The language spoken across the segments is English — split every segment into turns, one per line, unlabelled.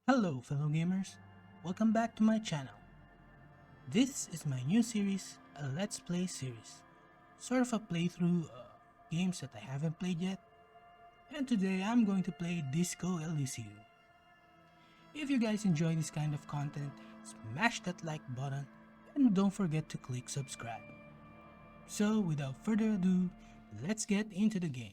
Hello fellow gamers, welcome back to my channel. This is my new series, a Let's Play series. Sort of a playthrough games that I haven't played yet. And today I'm going to play Disco Elysium. If you guys enjoy this kind of content, smash that like button and don't forget to click subscribe. So without further ado, let's get into the game.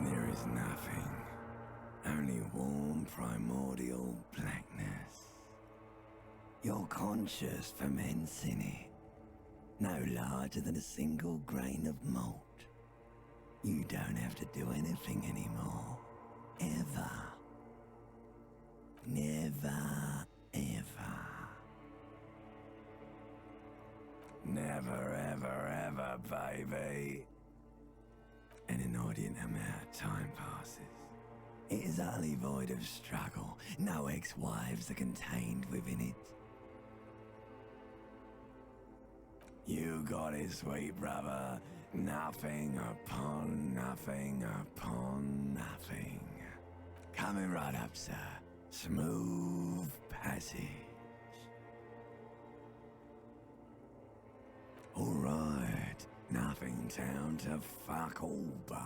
There is nothing, only warm primordial blackness. Your conscious ferments in it, no larger than a single grain of malt. You don't have to do anything anymore, ever. Never, ever. Never, ever, ever, baby. An inordinate amount of time passes. It is utterly void of struggle. No ex-wives are contained within it. You got it, sweet brother. Nothing upon nothing upon nothing. Coming right up, sir. Smooth passage. All right. Nothing town to fuck all borough.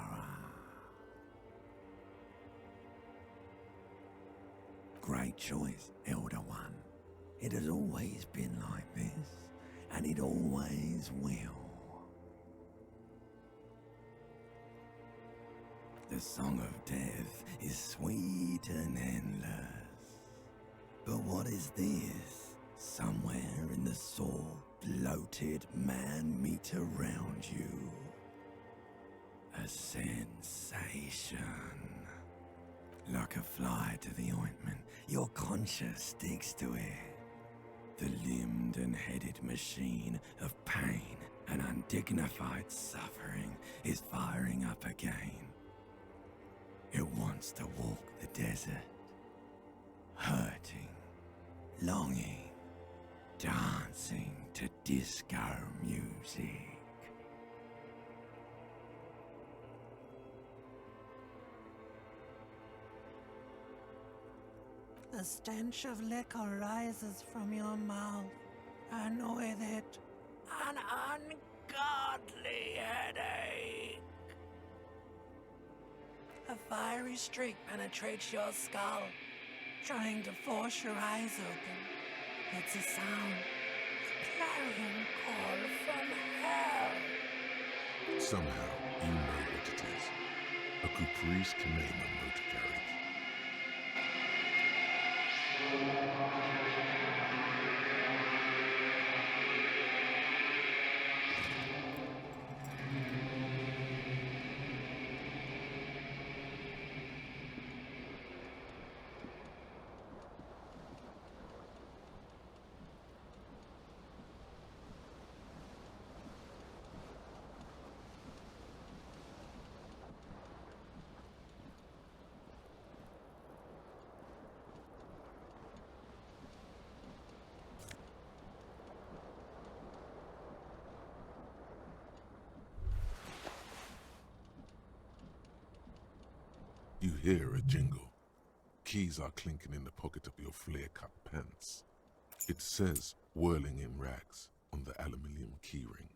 Great choice, Elder One. It has always been like this, and it always will. The song of death is sweet and endless. But what is this? Somewhere in the sore, bloated man meat around you. A a sensation. Like a fly to the ointment, your conscience sticks to it. The limbed and headed machine of pain and undignified suffering is firing up again. It wants to walk the desert, hurting, longing, dancing to disco music.
The stench of liquor rises from your mouth, and with it, an ungodly headache. A fiery streak penetrates your skull, trying to force your eyes open. It's a sound, a clarion call from hell.
Somehow, you know what it is. A Caprice Canema motor carriage. You hear a jingle. Keys are clinking in the pocket of your flare-cut pants. It says, whirling in rags, on the aluminium key ring.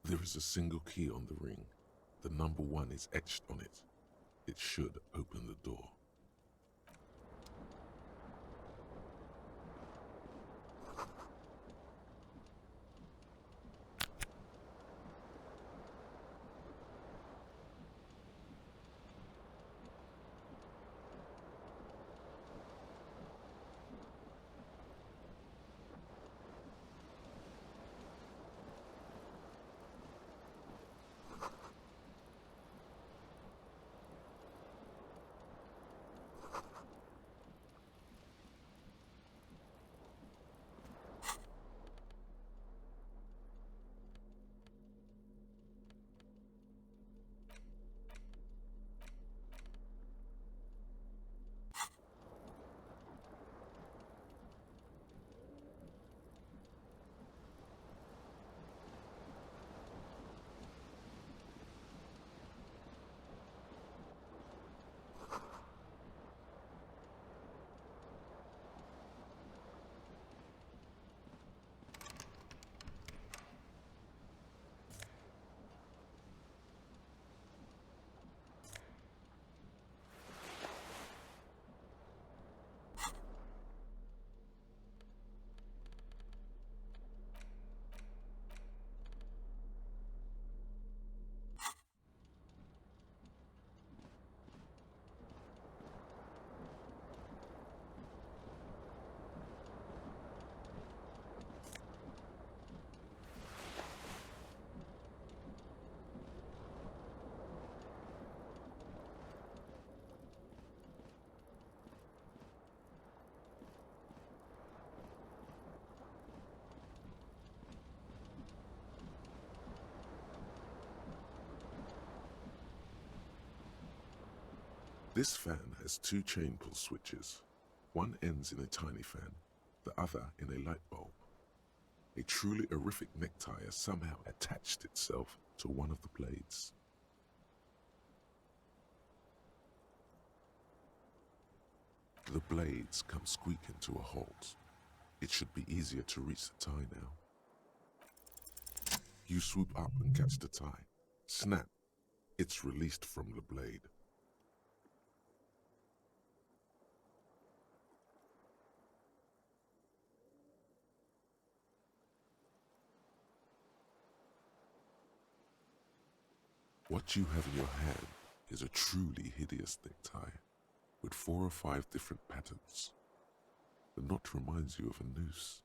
There is a single key on the ring. The number 1 is etched on it. It should open the door. This fan has 2 chain pull switches. One ends in a tiny fan, the other in a light bulb. A truly horrific necktie has somehow attached itself to one of the blades. The blades come squeaking to a halt. It should be easier to reach the tie now. You swoop up and catch the tie. Snap! It's released from the blade. What you have in your hand is a truly hideous necktie, with 4 or 5 different patterns. The knot reminds you of a noose.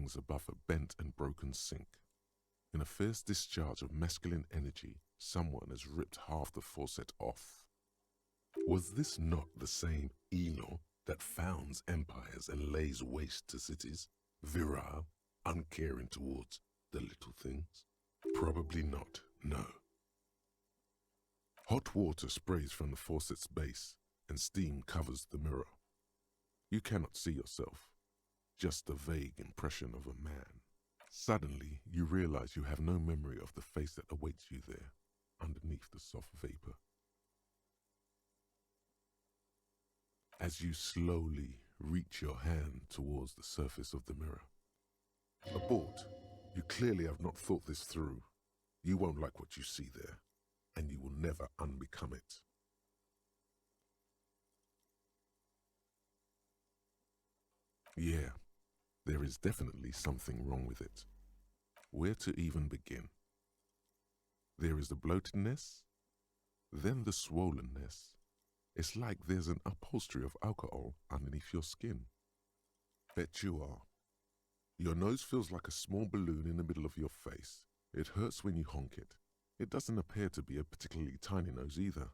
hangs above a bent and broken sink. In a fierce discharge of masculine energy, someone has ripped half the faucet off. Was this not the same Elo that founds empires and lays waste to cities, virile, uncaring towards the little things? Probably not, no. Hot water sprays from the faucet's base, and steam covers the mirror. You cannot see yourself, just a vague impression of a man. Suddenly, you realize you have no memory of the face that awaits you there, underneath the soft vapor. As you slowly reach your hand towards the surface of the mirror. Abort, you clearly have not thought this through. You won't like what you see there, and you will never unbecome it. Yeah, there is definitely something wrong with it. Where to even begin? There is the bloatedness, then the swollenness. It's like there's an upholstery of alcohol underneath your skin. Bet you are. Your nose feels like a small balloon in the middle of your face. It hurts when you honk it. It doesn't appear to be a particularly tiny nose either.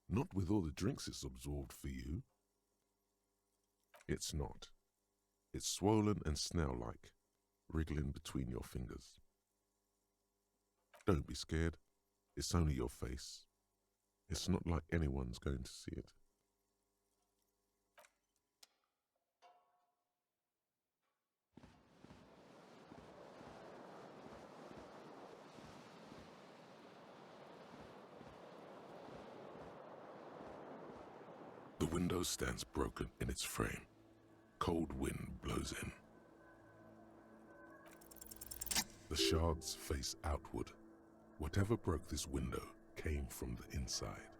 Not with all the drinks it's absorbed for you. It's not. It's swollen and snail-like, wriggling between your fingers. Don't be scared. It's only your face. It's not like anyone's going to see it. The window stands broken in its frame. Cold wind blows in. The shards face outward. Whatever broke this window came from the inside.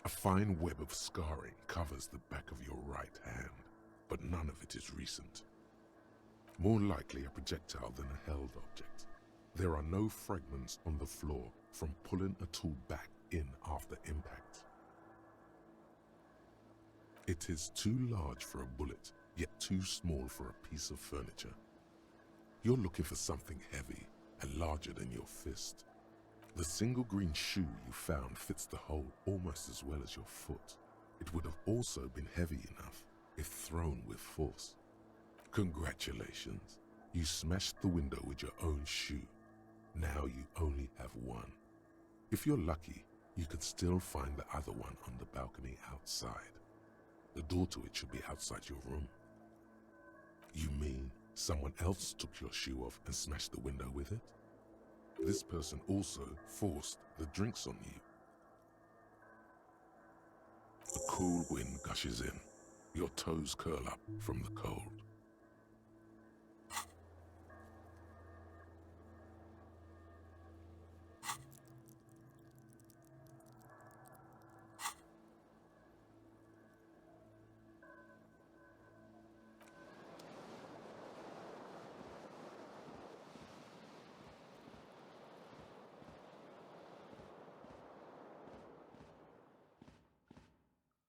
A fine web of scarring covers the back of your right hand, but none of it is recent. More likely a projectile than a held object. There are no fragments on the floor from pulling a tool back in after impact. It is too large for a bullet, yet too small for a piece of furniture. You're looking for something heavy and larger than your fist. The single green shoe you found fits the hole almost as well as your foot. It would have also been heavy enough if thrown with force. Congratulations, you smashed the window with your own shoe. Now you only have one. If you're lucky, you could still find the other one on the balcony outside. The door to it should be outside your room. You mean someone else took your shoe off and smashed the window with it? This person also forced the drinks on you. The cool wind gushes in. Your toes curl up from the cold.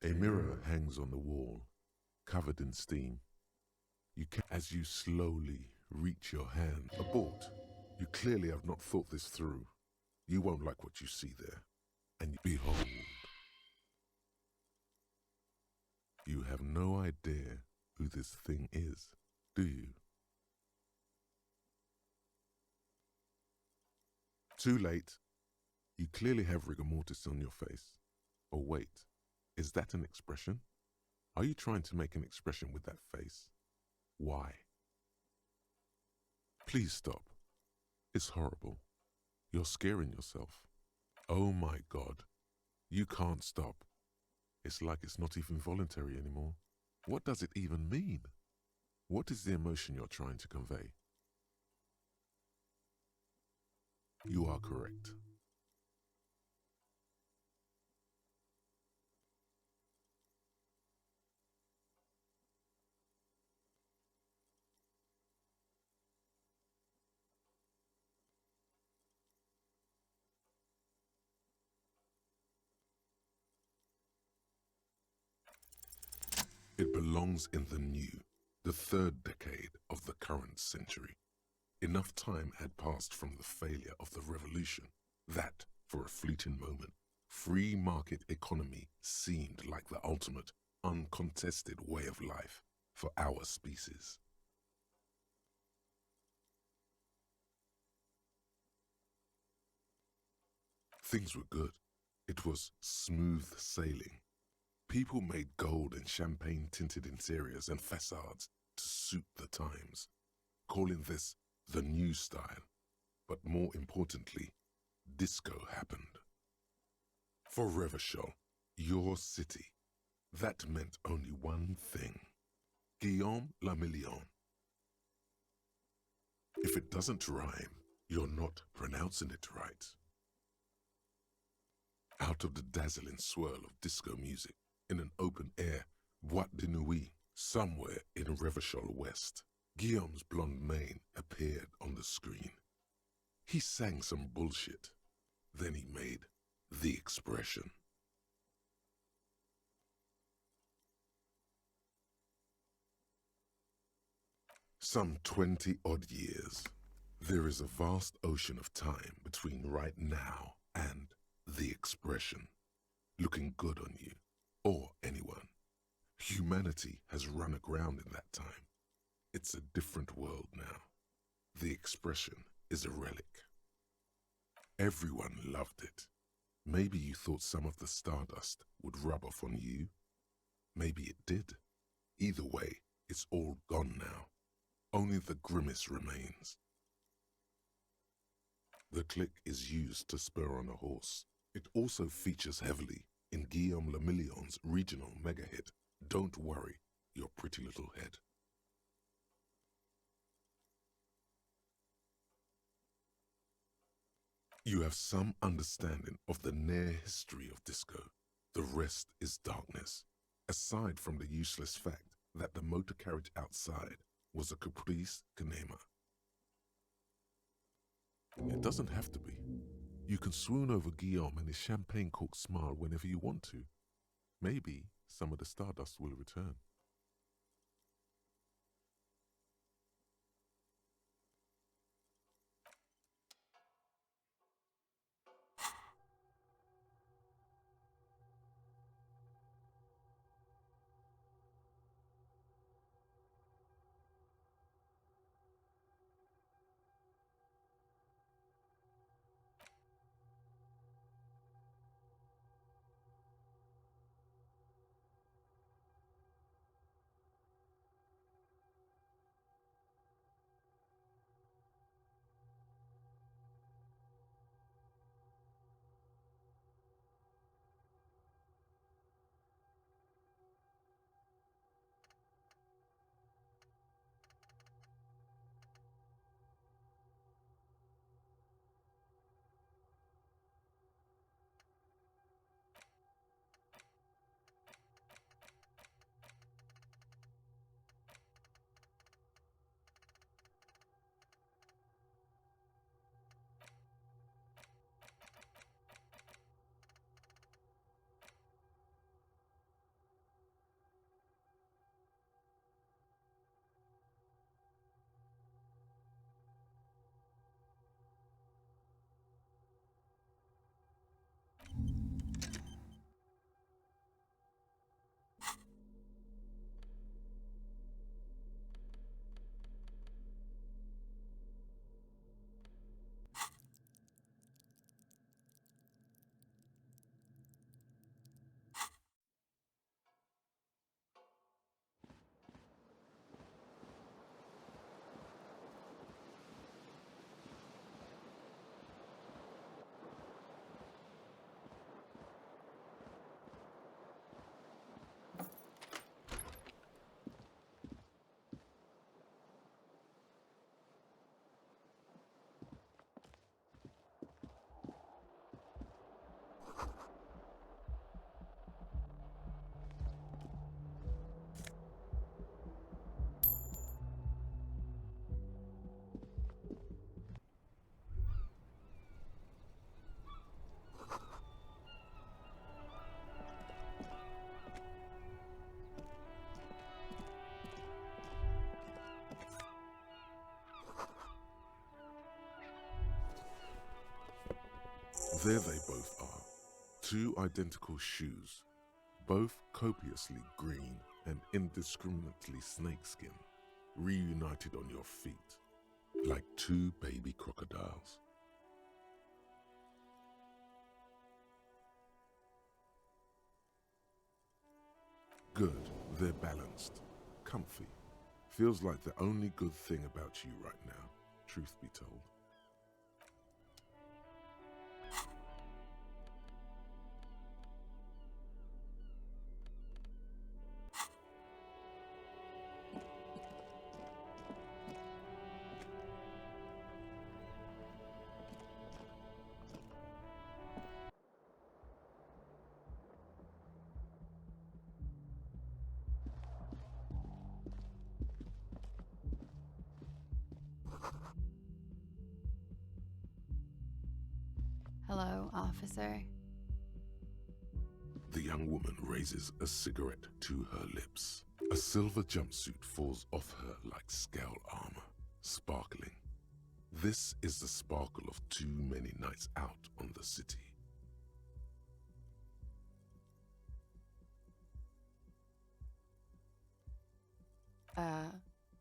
A mirror hangs on the wall, covered in steam. As you slowly reach your hand. Abort. You clearly have not thought this through. You won't like what you see there. And behold, you have no idea who this thing is, do you? Too late. You clearly have rigor mortis on your face. Oh wait, is that an expression? Are you trying to make an expression with that face? Why? Please stop. It's horrible. You're scaring yourself. Oh my God. You can't stop. It's like it's not even voluntary anymore. What does it even mean? What is the emotion you're trying to convey? You are correct. It belongs in the new, the third decade of the current century. Enough time had passed from the failure of the revolution that, for a fleeting moment, free market economy seemed like the ultimate, uncontested way of life for our species. Things were good. It was smooth sailing. People made gold and champagne-tinted interiors and facades to suit the times, calling this the new style. But more importantly, disco happened. For Revachol, your city, that meant only one thing: Guillaume le Million. If it doesn't rhyme, you're not pronouncing it right. Out of the dazzling swirl of disco music, in an open-air boîte de nuit somewhere in Revachol West, Guillaume's blonde mane appeared on the screen. He sang some bullshit. Then he made the expression. Some 20-odd years. There is a vast ocean of time between right now and the expression. Looking good on you, or anyone. Humanity has run aground in that time. It's a different world now. The expression is a relic. Everyone loved it. Maybe you thought some of the stardust would rub off on you. Maybe it did. Either way, it's all gone now. Only the grimace remains. The click is used to spur on a horse. It also features heavily in Guillaume le Million's regional mega hit, Don't Worry, Your Pretty Little Head. You have some understanding of the near history of disco. The rest is darkness, aside from the useless fact that the motor carriage outside was a caprice canema. It doesn't have to be. You can swoon over Guillaume and his champagne-corked smile whenever you want to. Maybe some of the stardust will return. There they both are. Two identical shoes, both copiously green and indiscriminately snakeskin, reunited on your feet, like two baby crocodiles. Good, they're balanced, comfy. Feels like the only good thing about you right now, truth be told.
Hello, officer.
The young woman raises a cigarette to her lips. A silver jumpsuit falls off her like scale armor, sparkling. This is the sparkle of too many nights out on the city.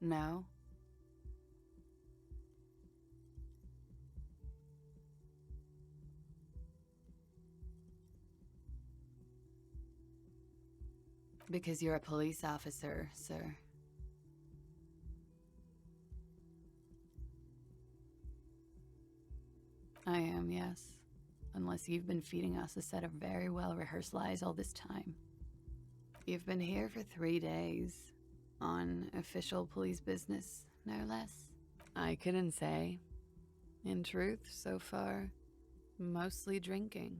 No. Because you're a police officer, sir. I am, yes. Unless you've been feeding us a set of very well-rehearsed lies all this time. You've been here for 3 days. On official police business, no less. I couldn't say. In truth, so far, mostly drinking.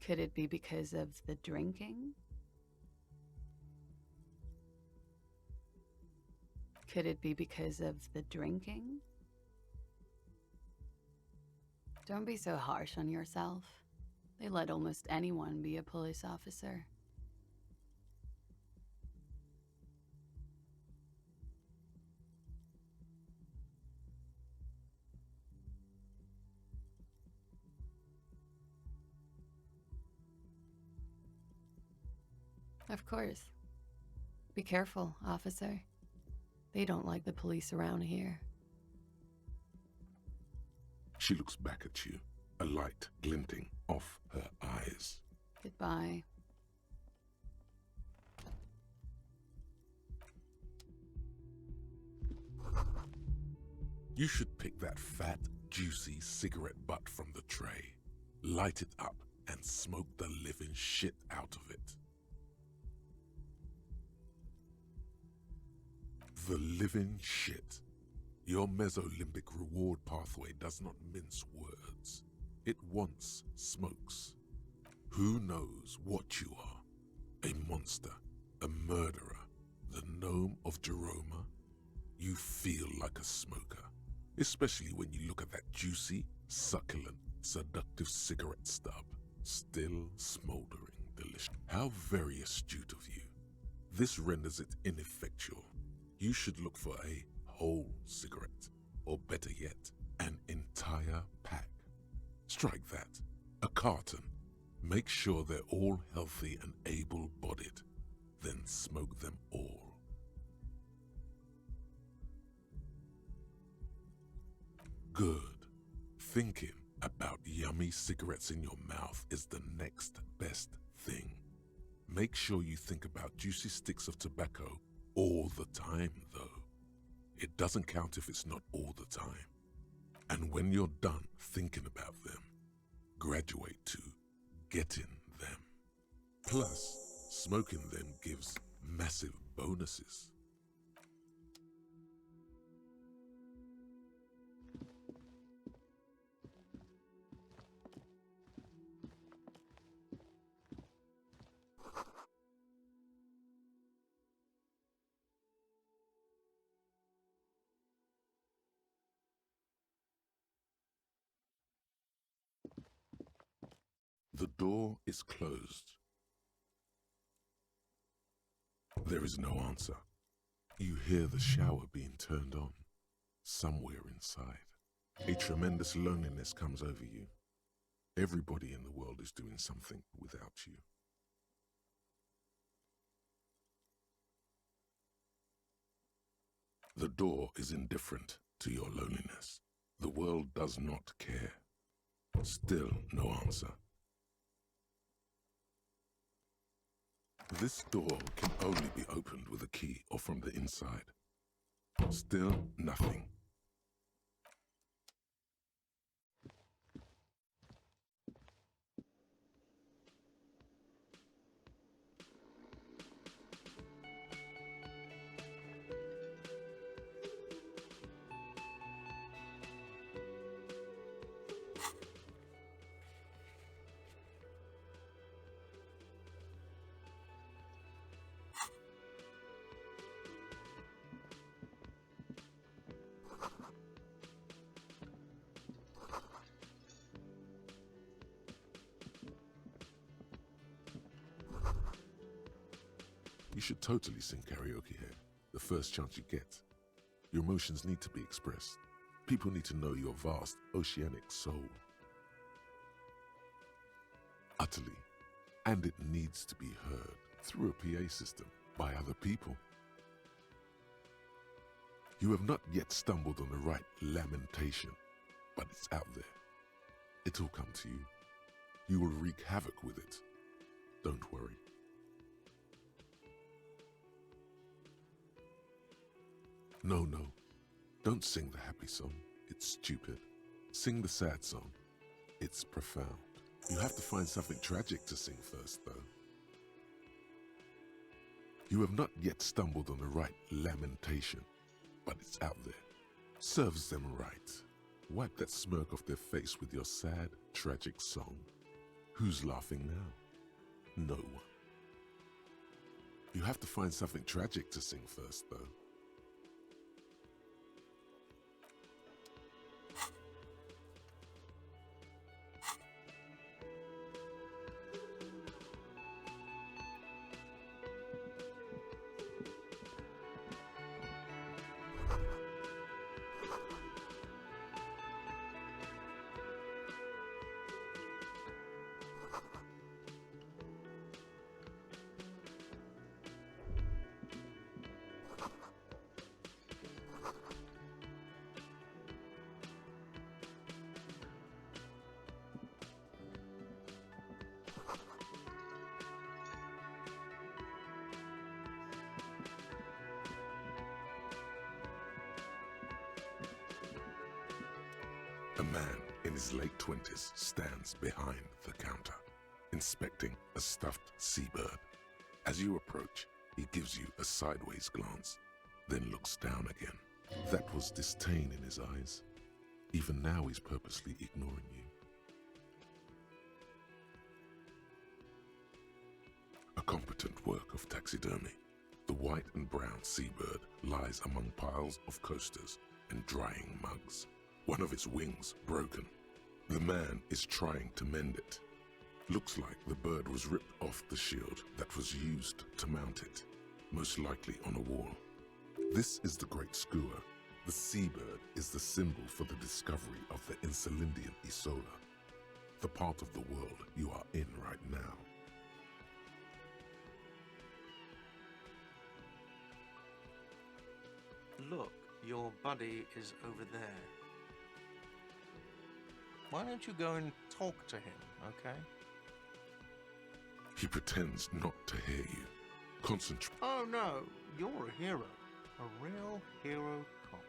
Could it be because of the drinking? Could it be because of the drinking? Don't be so harsh on yourself. They let almost anyone be a police officer. Of course. Be careful, officer. They don't like the police around here.
She looks back at you, a light glinting off her eyes.
Goodbye.
You should pick that fat, juicy cigarette butt from the tray, light it up, and smoke the living shit out of it. The living shit. Your mesolimbic reward pathway does not mince words. It once smokes. Who knows what you are? A monster, a murderer, the gnome of Jeroma? You feel like a smoker, especially when you look at that juicy, succulent, seductive cigarette stub, still smoldering delicious. How very astute of you. This renders it ineffectual. You should look for a whole cigarette, or better yet, an entire pack. Strike that, a carton. Make sure they're all healthy and able-bodied, then smoke them all. Good. Thinking about yummy cigarettes in your mouth is the next best thing. Make sure you think about juicy sticks of tobacco all the time, though. It doesn't count if it's not all the time. And when you're done thinking about them, graduate to getting them. Plus, smoking them gives massive bonuses. The door is closed. There is no answer. You hear the shower being turned on, somewhere inside. A tremendous loneliness comes over you. Everybody in the world is doing something without you. The door is indifferent to your loneliness. The world does not care. Still no answer. This door can only be opened with a key or from the inside. Still nothing. You should totally sing karaoke here, the first chance you get. Your emotions need to be expressed. People need to know your vast, oceanic soul. Utterly. And it needs to be heard through a PA system by other people. You have not yet stumbled on the right lamentation, but it's out there. It'll come to you. You will wreak havoc with it. Don't worry. No, don't sing the happy song. It's stupid. Sing the sad song. It's profound. You have to find something tragic to sing first, though. You have not yet stumbled on the right lamentation, but it's out there. Serves them right. Wipe that smirk off their face with your sad, tragic song. Who's laughing now? No one. You have to find something tragic to sing first, though. A man in his late 20s stands behind the counter, inspecting a stuffed seabird. As you approach, he gives you a sideways glance, then looks down again. That was disdain in his eyes. Even now he's purposely ignoring you. A competent work of taxidermy. The white and brown seabird lies among piles of coasters and drying mugs. One of its wings broken. The man is trying to mend it. Looks like the bird was ripped off the shield that was used to mount it, most likely on a wall. This is the Great Skua. The seabird is the symbol for the discovery of the Insulindian Isola, the part of the world you are in right now.
Look, your buddy is over there. Why don't you go and talk to him, okay?
He pretends not to hear you. Concentrate.
Oh no, you're a hero. A real hero cop.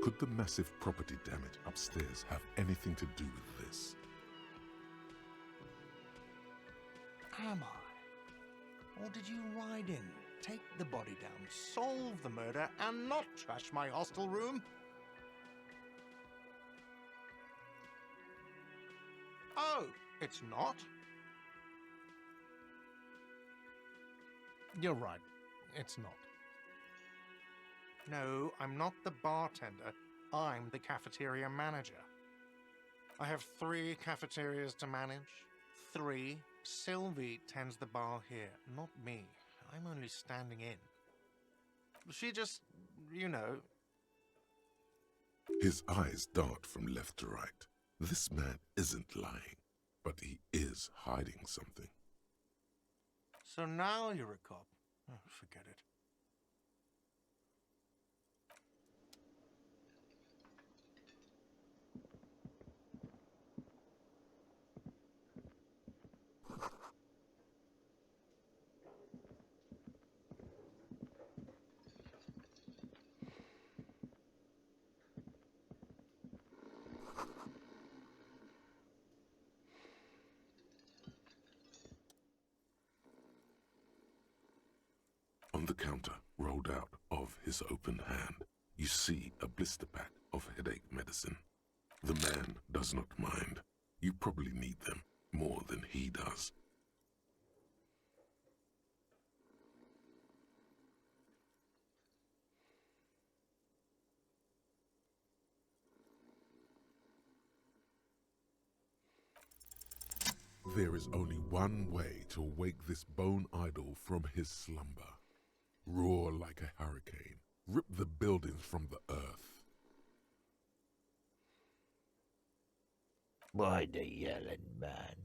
Could the massive property damage upstairs have anything to do with this?
Am I? Or did you ride in, take the body down, solve the murder, and not trash my hostel room? Oh, it's not? You're right, it's not. No, I'm not the bartender. I'm the cafeteria manager. I have 3 cafeterias to manage. 3. Sylvie tends the bar here, not me. I'm only standing in. She just, you know.
His eyes dart from left to right. This man isn't lying, but he is hiding something.
So now you're a cop. Oh, forget it.
On the counter, rolled out of his open hand, you see a blister pack of headache medicine. The man does not mind. You probably need them more than he does. There is only one way to wake this bone idol from his slumber. Roar like a hurricane. Rip the buildings from the earth.
Why the yelling, man?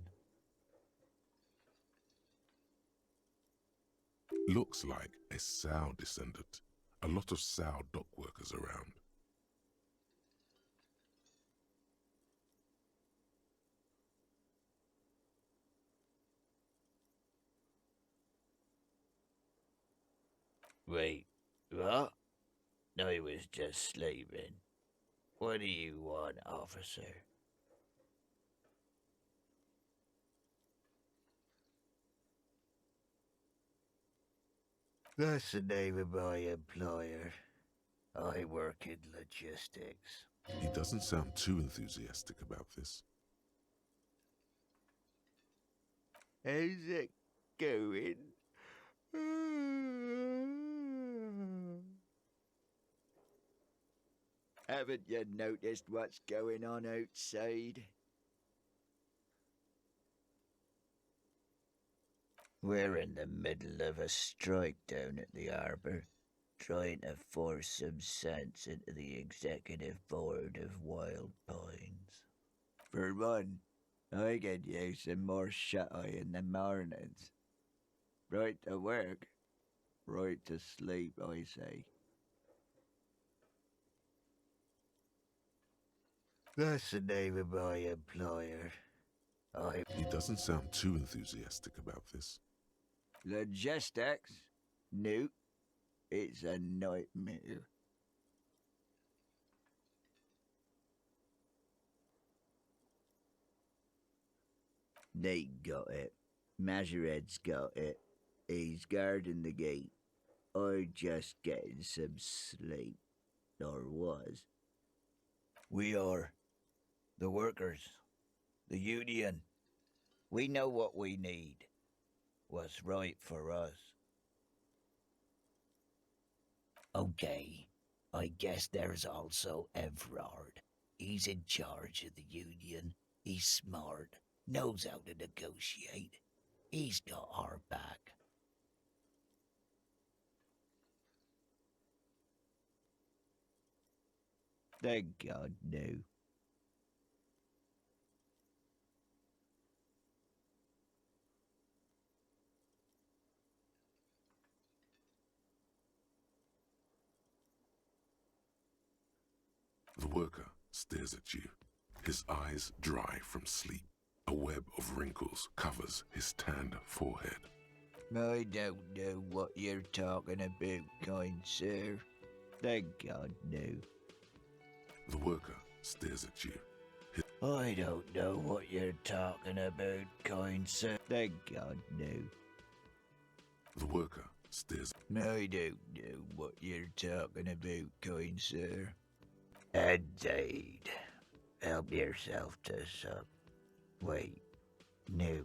Looks like a Sow descendant. A lot of Sow dock workers around.
Wait, what? I was just sleeping. What do you want, officer? That's the name of my employer. I work in logistics.
He doesn't sound too enthusiastic about this.
How's it going? Haven't you noticed what's going on outside? We're in the middle of a strike down at the harbour, trying to force some sense into the executive board of Wild Pines. For one, I could use some more shut-eye in the mornings. Right to work, right to sleep, I say. That's the name of my employer.
He doesn't sound too enthusiastic about this.
Logistics? Nope. It's a nightmare. They got it. Majorette's got it. He's guarding the gate. I'm just getting some sleep. Or was. We are. The workers. The union. We know what we need. What's right for us. Okay. I guess there's also Everard. He's in charge of the union. He's smart. Knows how to negotiate. He's got our back. Thank God, no.
The worker stares at you, his eyes dry from sleep. A web of wrinkles covers his tanned forehead.
I don't know what you're talking about, kind sir. Thank God, no.
The worker stares at you.
I don't know what you're talking about, kind sir. Thank God, no.
The worker stares.
I don't know what you're talking about, kind sir. Indeed. Help yourself to some. Wait, no.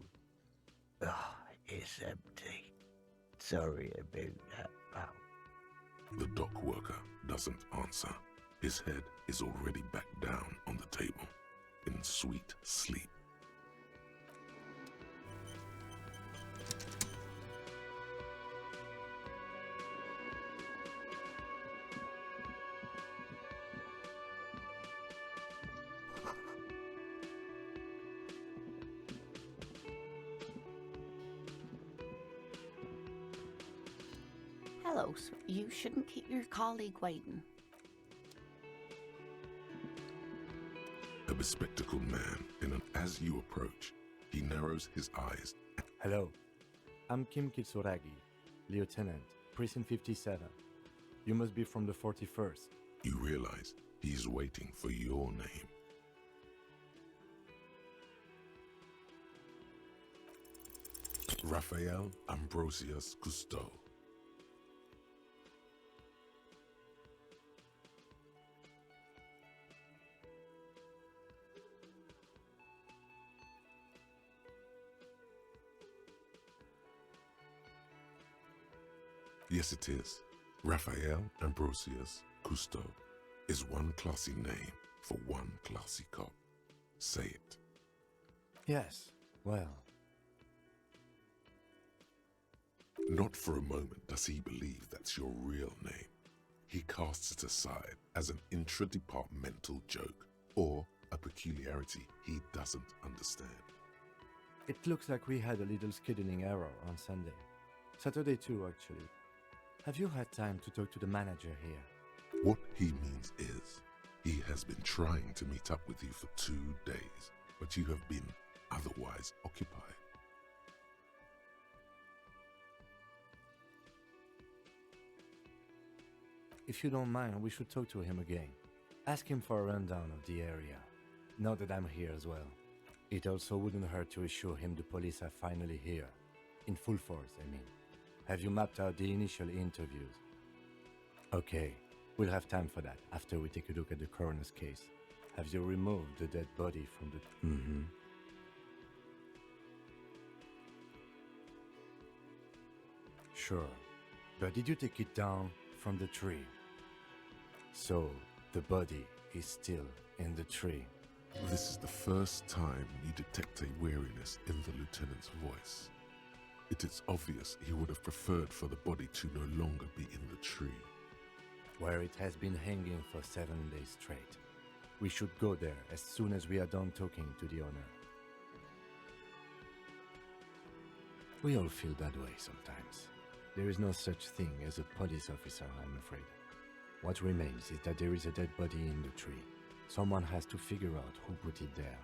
Oh, it's empty. Sorry about that, pal.
The dock worker doesn't answer. His head is already back down on the table, in sweet sleep.
Hello, you shouldn't keep your colleague waiting.
A bespectacled man, as you approach, he narrows his eyes.
Hello, I'm Kim Kitsuragi, Lieutenant, Precinct 57. You must be from the 41st.
You realize he's waiting for your name. Raphael Ambrosius Cousteau. Yes, it is. Raphael Ambrosius Cousteau is one classy name for one classy cop. Say it.
Yes, well.
Not for a moment does he believe that's your real name. He casts it aside as an intra-departmental joke or a peculiarity he doesn't understand.
It looks like we had a little scheduling error on Sunday. Saturday too, actually. Have you had time to talk to the manager here?
What he means is, he has been trying to meet up with you for 2 days, but you have been otherwise occupied.
If you don't mind, we should talk to him again. Ask him for a rundown of the area, now that I'm here as well. It also wouldn't hurt to assure him the police are finally here. In full force, I mean. Have you mapped out the initial interviews? Okay, we'll have time for that after we take a look at the coroner's case. Have you removed the dead body from the... Sure, but did you take it down from the tree? So, the body is still in the tree.
This is the first time you detect a weariness in the lieutenant's voice. It is obvious he would have preferred for the body to no longer be in the tree.
Where it has been hanging for 7 days straight. We should go there as soon as we are done talking to the owner. We all feel that way sometimes. There is no such thing as a police officer, I'm afraid. What remains is that there is a dead body in the tree. Someone has to figure out who put it there.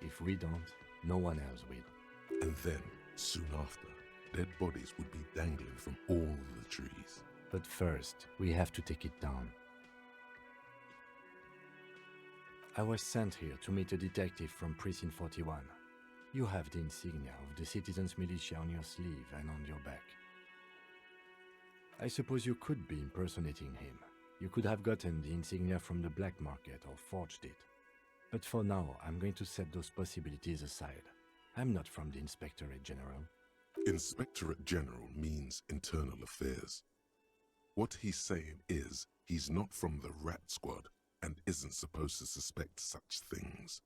If we don't, no one else will.
And then, soon after, dead bodies would be dangling from all the trees.
But first, we have to take it down. I was sent here to meet a detective from Precinct 41. You have the insignia of the Citizens Militia on your sleeve and on your back. I suppose you could be impersonating him. You could have gotten the insignia from the black market or forged it. But for now, I'm going to set those possibilities aside. I'm not from the Inspectorate General.
Inspectorate General means internal affairs. What he's saying is, he's not from the Rat Squad and isn't supposed to suspect such things.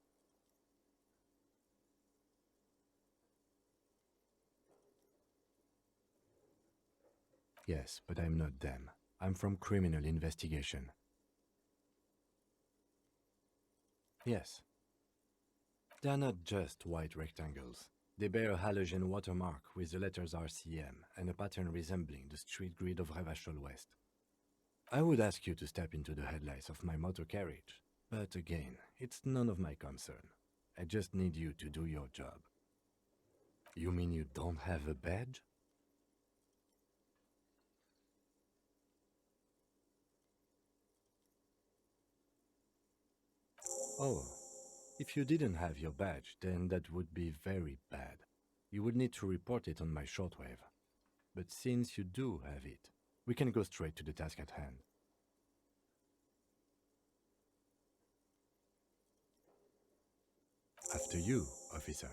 Yes, but I'm not them. I'm from criminal investigation. Yes. They're not just white rectangles. They bear a halogen watermark with the letters RCM and a pattern resembling the street grid of Revachol West. I would ask you to step into the headlights of my motor carriage, but again, it's none of my concern. I just need you to do your job. You mean you don't have a badge? Oh, if you didn't have your badge, then that would be very bad. You would need to report it on my shortwave. But since you do have it, we can go straight to the task at hand. After you, officer.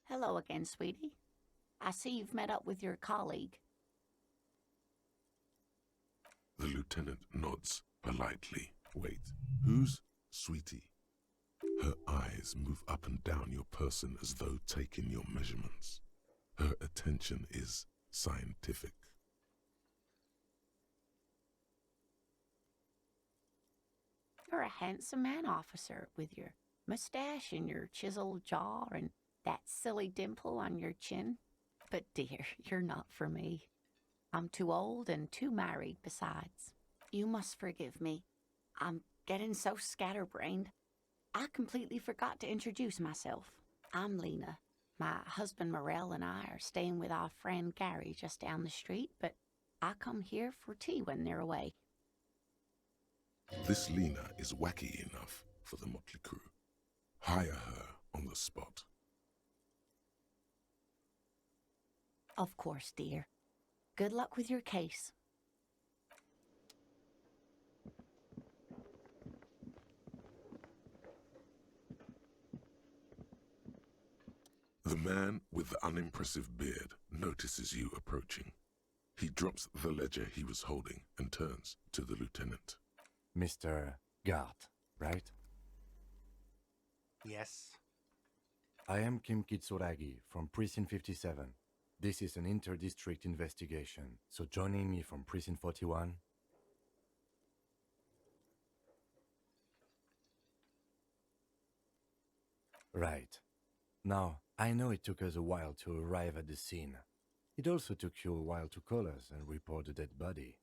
Hello again, sweetie. I see you've met up with your colleague.
The lieutenant nods politely. Wait, who's Sweetie? Her eyes move up and down your person as though taking your measurements. Her attention is scientific.
You're a handsome man, officer, with your mustache and your chiseled jaw and that silly dimple on your chin. But dear, you're not for me. I'm too old and too married besides. You must forgive me. I'm getting so scatterbrained. I completely forgot to introduce myself. I'm Lena. My husband Morel and I are staying with our friend Gary just down the street, but I come here for tea when they're away.
This Lena is wacky enough for the motley crew. Hire her on the spot.
Of course, dear. Good luck with your case.
The man with the unimpressive beard notices you approaching. He drops the ledger he was holding and turns to the lieutenant.
Mr. Gart, right?
Yes.
I am Kim Kitsuragi from Precinct 57. This is an inter-district investigation, so joining me from Precinct 41... Right. Now, I know it took us a while to arrive at the scene. It also took you a while to call us and report the dead body.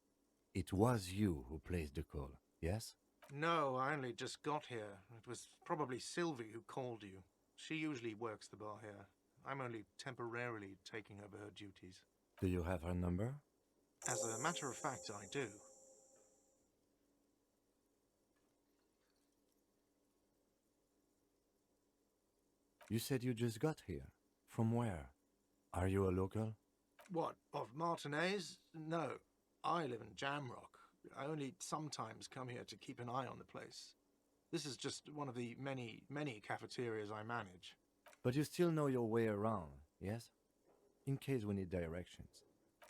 It was you who placed the call, yes?
No, I only just got here. It was probably Sylvie who called you. She usually works the bar here. I'm only temporarily taking over her duties.
Do you have her number?
As a matter of fact, I do.
You said you just got here. From where? Are you a local?
What, of Martinez? No, I live in Jamrock. I only sometimes come here to keep an eye on the place. This is just one of the many, many cafeterias I manage.
But you still know your way around, yes? In case we need directions.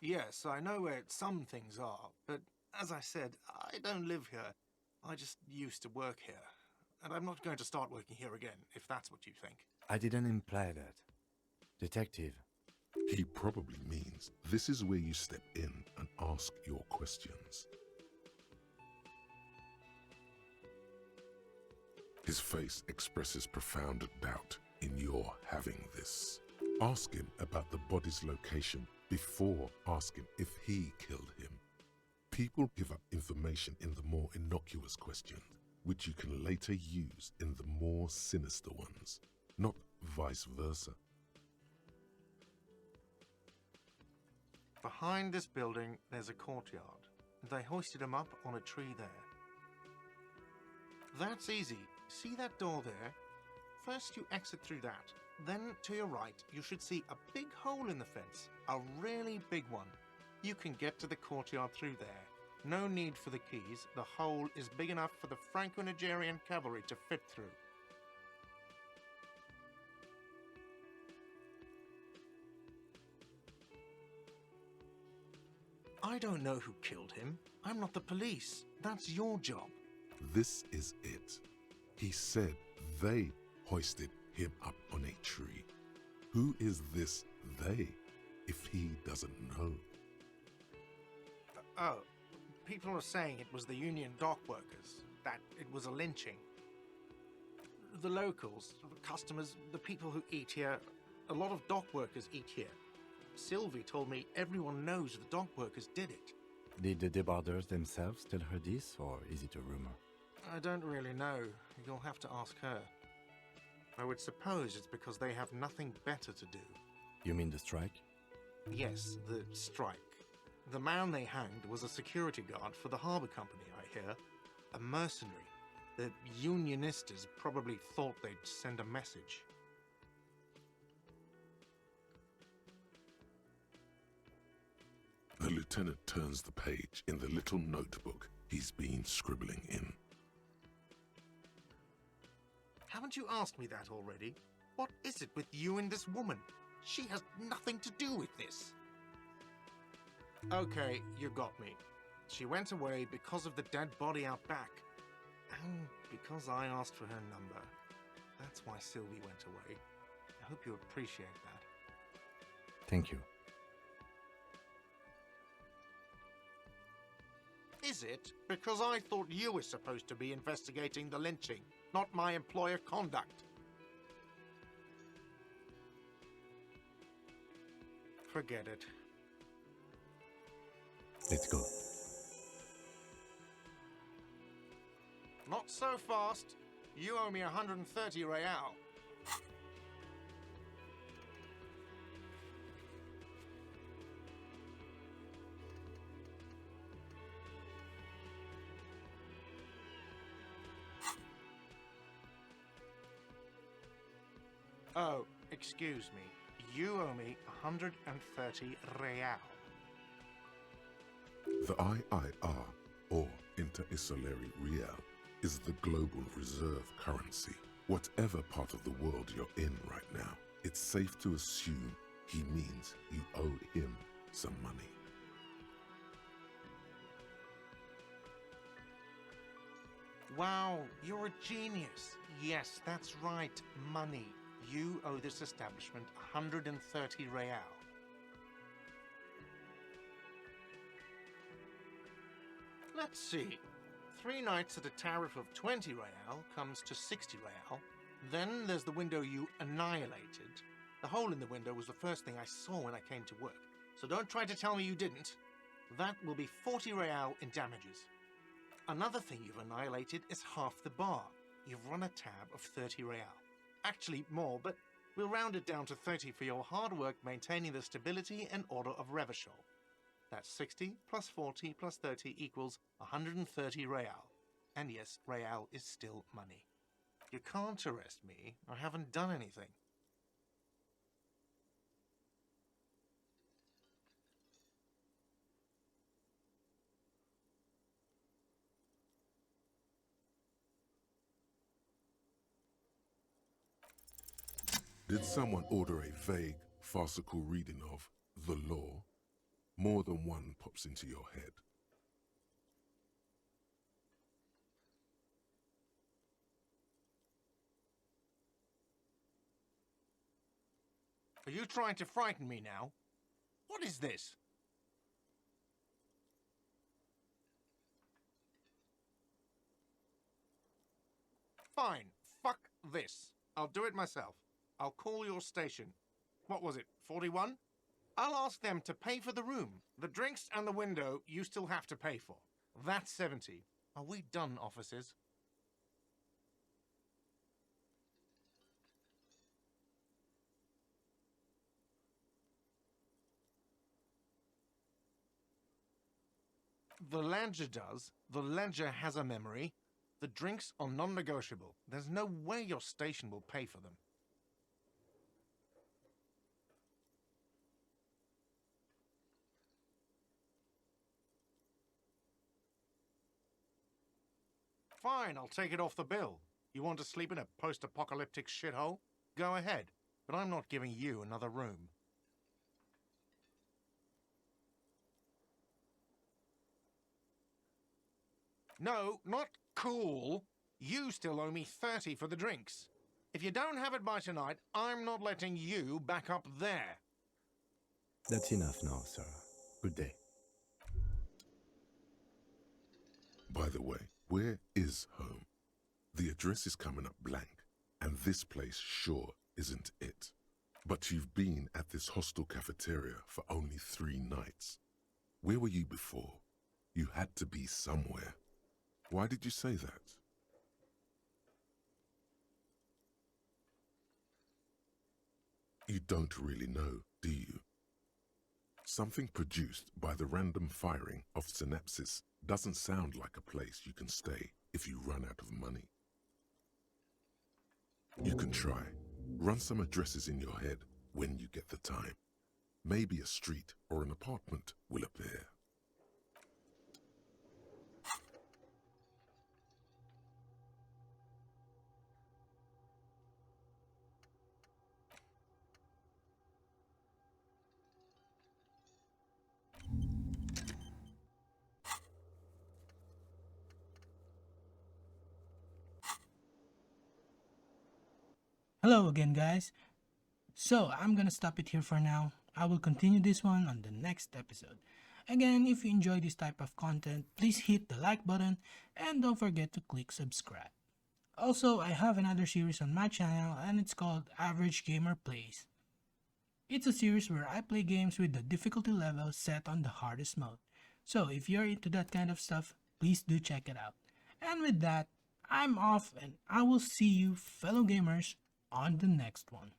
Yes, I know where some things are, but as I said, I don't live here. I just used to work here. And I'm not going to start working here again, if that's what you think.
I didn't imply that. Detective.
He probably means this is where you step in and ask your questions. His face expresses profound doubt in your having this. Ask him about the body's location before asking if he killed him. People give up information in the more innocuous questions, which you can later use in the more sinister ones, not vice versa.
Behind this building, there's a courtyard. They hoisted him up on a tree there. That's easy. See that door there? First you exit through that. Then, to your right, you should see a big hole in the fence. A really big one. You can get to the courtyard through there. No need for the keys. The hole is big enough for the Franco-Nigerian cavalry to fit through. I don't know who killed him. I'm not the police. That's your job.
This is it. He said they hoisted him up on a tree. Who is this they, if he doesn't know?
Oh, people are saying it was the union dock workers, that it was a lynching. The locals, the customers, the people who eat here, a lot of dock workers eat here. Sylvie told me everyone knows the dock workers did it.
Did the debarders themselves tell her this, or is it a rumor?
I don't really know. You'll have to ask her. I would suppose it's because they have nothing better to do.
You mean the strike?
Yes, the strike. The man they hanged was a security guard for the harbour company, I hear. A mercenary. The unionistas probably thought they'd send a message.
The lieutenant turns the page in the little notebook he's been scribbling in.
Haven't you asked me that already? What is it with you and this woman? She has nothing to do with this. Okay, you got me. She went away because of the dead body out back. And because I asked for her number. That's why Sylvie went away. I hope you appreciate that.
Thank you.
Is it? Because I thought you were supposed to be investigating the lynching, not my employer conduct. Forget it.
Let's go.
Not so fast. You owe me 130 real. Oh, excuse me. You owe me 130 real.
The IIR, or Inter-Isolary Real, is the global reserve currency. Whatever part of the world you're in right now, it's safe to assume he means you owe him some money.
Wow, you're a genius. Yes, that's right, money. You owe this establishment 130 real. Let's see. 3 nights at a tariff of 20 real comes to 60 real. Then there's the window you annihilated. The hole in the window was the first thing I saw when I came to work. So don't try to tell me you didn't. That will be 40 real in damages. Another thing you've annihilated is half the bar. You've run a tab of 30 real. Actually more, but we'll round it down to 30 for your hard work maintaining the stability and order of Revachol. That's 60 plus 40 plus 30 equals 130 real. And yes, real is still money. You can't arrest me. I haven't done anything.
Did someone order a vague, farcical reading of the law? More than one pops into your head.
Are you trying to frighten me now? What is this? Fine. Fuck this. I'll do it myself. I'll call your station. What was it, 41? I'll ask them to pay for the room. The drinks and the window you still have to pay for. That's 70. Are we done, officers? The ledger does. The ledger has a memory. The drinks are non-negotiable. There's no way your station will pay for them. Fine, I'll take it off the bill. You want to sleep in a post-apocalyptic shithole? Go ahead, but I'm not giving you another room. No, not cool. You still owe me 30 for the drinks. If you don't have it by tonight, I'm not letting you back up there.
That's enough now, sir. Good day.
By the way, where is home? The address is coming up blank, and this place sure isn't it. But you've been at this hostel cafeteria for only 3 nights. Where were you before? You had to be somewhere. Why did you say that? You don't really know, do you? Something produced by the random firing of synapses doesn't sound like a place you can stay if you run out of money. You can try. Run some addresses in your head when you get the time. Maybe a street or an apartment will appear.
Hello again, guys. So I'm gonna stop it here for now. I will continue this one on the next episode. Again, if you enjoy this type of content, please hit the like button and don't forget to click subscribe. Also, I have another series on my channel and it's called Average Gamer Plays. It's a series where I play games with the difficulty level set on the hardest mode. So if you're into that kind of stuff, please do check it out. And with that, I'm off and I will see you fellow gamers on the next one.